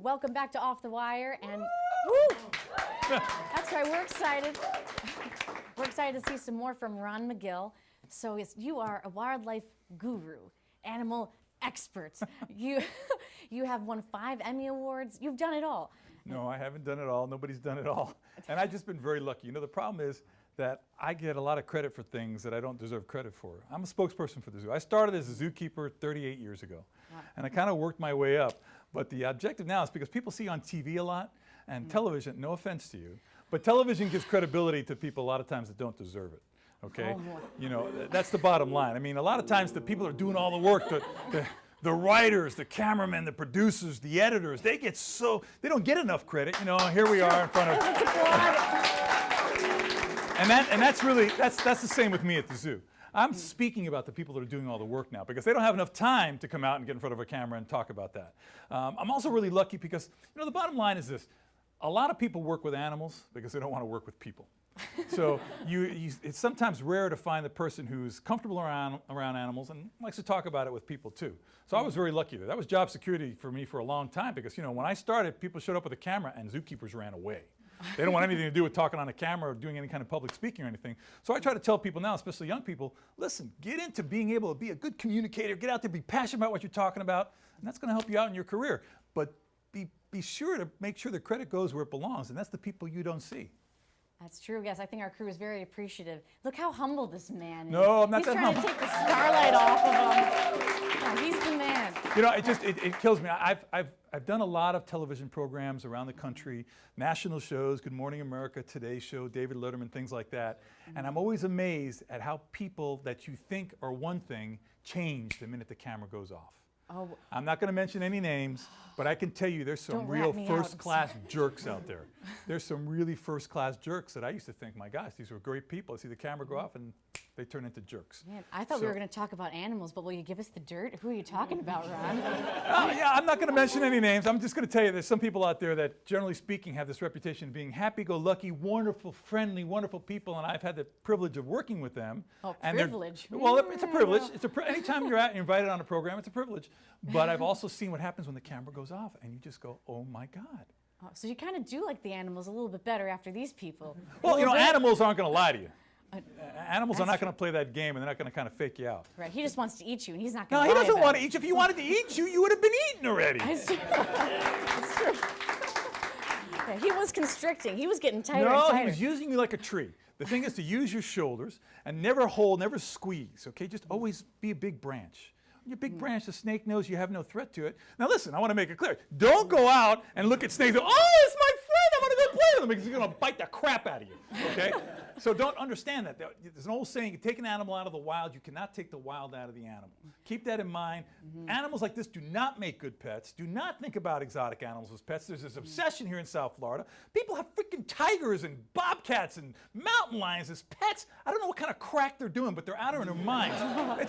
Welcome back to Off the Wire, and woo! That's right, we're excited. We're excited to see some more from Ron Magill. So you are a wildlife guru, animal expert. You have won 5 Emmy Awards. You've done it all. No, I haven't done it all. Nobody's done it all. And I've just been very lucky. You know, the problem is that I get a lot of credit for things that I don't deserve credit for. I'm a spokesperson for the zoo. I started as a zookeeper 38 years ago. Wow. And I kind of worked my way up. But the objective now is because people see on TV a lot, and television, no offense to you, but television gives credibility to people a lot of times that don't deserve it. Okay? You know, that's the bottom line. I mean, a lot of times the people are doing all the work, the writers, the cameramen, the producers, the editors, they don't get enough credit. You know, here we are in front of... and that's the same with me at the zoo. I'm speaking about the people that are doing all the work now because they don't have enough time to come out and get in front of a camera and talk about that. I'm also really lucky because, you know, the bottom line is this. A lot of people work with animals because they don't want to work with people. So it's sometimes rare to find the person who's comfortable around animals and likes to talk about it with people too. So I was very lucky there. That was job security for me for a long time because, you know, when I started, people showed up with a camera and zookeepers ran away. They don't want anything to do with talking on a camera or doing any kind of public speaking or anything. So I try to tell people now, especially young people, listen, get into being able to be a good communicator, get out there, be passionate about what you're talking about, and that's going to help you out in your career. But be sure to make sure the credit goes where it belongs, and that's the people you don't see. That's true, yes. I think our crew is very appreciative. Look how humble this man is. No, I'm not that humble. He's trying to take the starlight off of him. No, he's the man. You know, it kills me. I've done a lot of television programs around the country, national shows, Good Morning America, Today Show, David Letterman, things like that. And I'm always amazed at how people that you think are one thing change the minute the camera goes off. Oh. I'm not going to mention any names, but I can tell you there's some real first-class jerks out there. There's some really first-class jerks that I used to think, my gosh, these were great people. I see the camera go off and they turn into jerks. Man, I thought we were going to talk about animals, but will you give us the dirt? Who are you talking about, Ron? Yeah, I'm not going to mention any names. I'm just going to tell you there's some people out there that, generally speaking, have this reputation of being happy-go-lucky, wonderful, friendly, wonderful people, and I've had the privilege of working with them. Oh, privilege. Well, it's a privilege. Anytime you're invited on a program, it's a privilege. But I've also seen what happens when the camera goes off, and you just go, oh, my God. Oh, so you kind of do like the animals a little bit better after these people. Well, you know, animals aren't going to lie to you. Animals are not going to play that game, and they're not going to kind of fake you out. Right. He just wants to eat you, and he's not going to lie. No, he doesn't want to eat you. If he wanted to eat you, you would have been eaten already. That's true. That's true. Yeah, he was constricting. He was getting tighter and tighter. No, he was using you like a tree. The thing is to use your shoulders and never hold, never squeeze, okay? Just always be a big branch. Your big branch, the snake knows you have no threat to it. Now listen, I want to make it clear. Don't go out and look at snakes and go, oh, it's my friend, I'm going to go play with him because he's going to bite the crap out of you, okay? So don't understand that. There's an old saying, you take an animal out of the wild, you cannot take the wild out of the animal. Keep that in mind. Animals like this do not make good pets. Do not think about exotic animals as pets. There's this obsession here in South Florida. People have freaking tigers and bobcats and mountain lions as pets. I don't know what kind of crack they're doing, but they're out of their minds.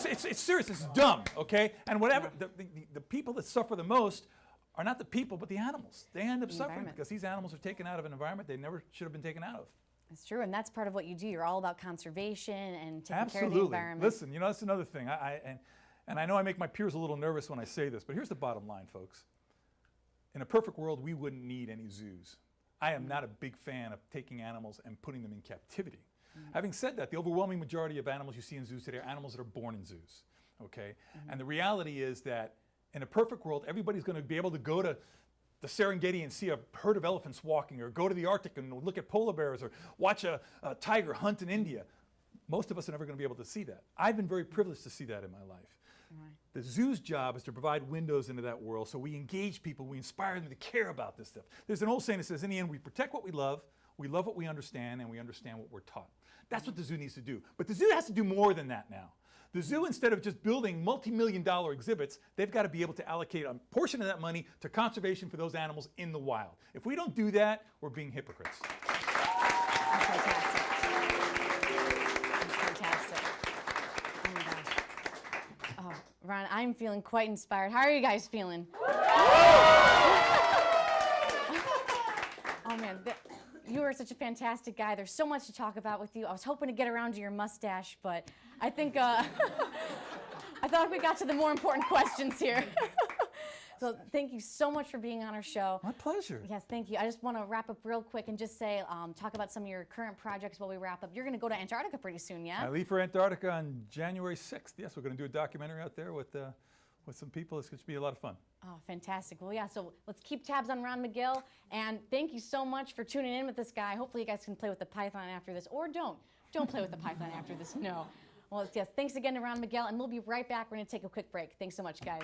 It's serious. It's dumb, okay? And whatever, the people that suffer the most are not the people, but the animals. They end up suffering because these animals are taken out of an environment they never should have been taken out of. That's true, and that's part of what you do. You're all about conservation and taking care of the environment. Listen, you know, that's another thing. And I know I make my peers a little nervous when I say this, but here's the bottom line, folks. In a perfect world, we wouldn't need any zoos. I am not a big fan of taking animals and putting them in captivity. Having said that, the overwhelming majority of animals you see in zoos today are animals that are born in zoos, okay? And the reality is that in a perfect world, everybody's going to be able to go to the Serengeti and see a herd of elephants walking, or go to the Arctic and look at polar bears, or watch a tiger hunt in India. Most of us are never going to be able to see that. I've been very privileged to see that in my life. The zoo's job is to provide windows into that world, so we engage people, we inspire them to care about this stuff. There's an old saying that says, in the end, we protect what we love what we understand, and we understand what we're taught. That's what the zoo needs to do. But the zoo has to do more than that now. The zoo, instead of just building multi-million-dollar exhibits, they've got to be able to allocate a portion of that money to conservation for those animals in the wild. If we don't do that, we're being hypocrites. That's fantastic. That's fantastic. Oh my gosh. Oh, Ron, I'm feeling quite inspired. How are you guys feeling? Oh man. You are such a fantastic guy. There's so much to talk about with you. I was hoping to get around to your mustache, but I think I thought we got to the more important questions here. So thank you so much for being on our show. My pleasure. Yes, thank you. I just want to wrap up real quick and just say, talk about some of your current projects while we wrap up. You're going to go to Antarctica pretty soon, yeah? I leave for Antarctica on January 6th. Yes, we're going to do a documentary out there with some people. It's going to be a lot of fun. Oh, fantastic. Well, yeah, so let's keep tabs on Ron Magill. And thank you so much for tuning in with this guy. Hopefully you guys can play with the python after this, or don't. Don't play with the python after this, no. Well, yes, thanks again to Ron Magill, and we'll be right back. We're going to take a quick break. Thanks so much, guys.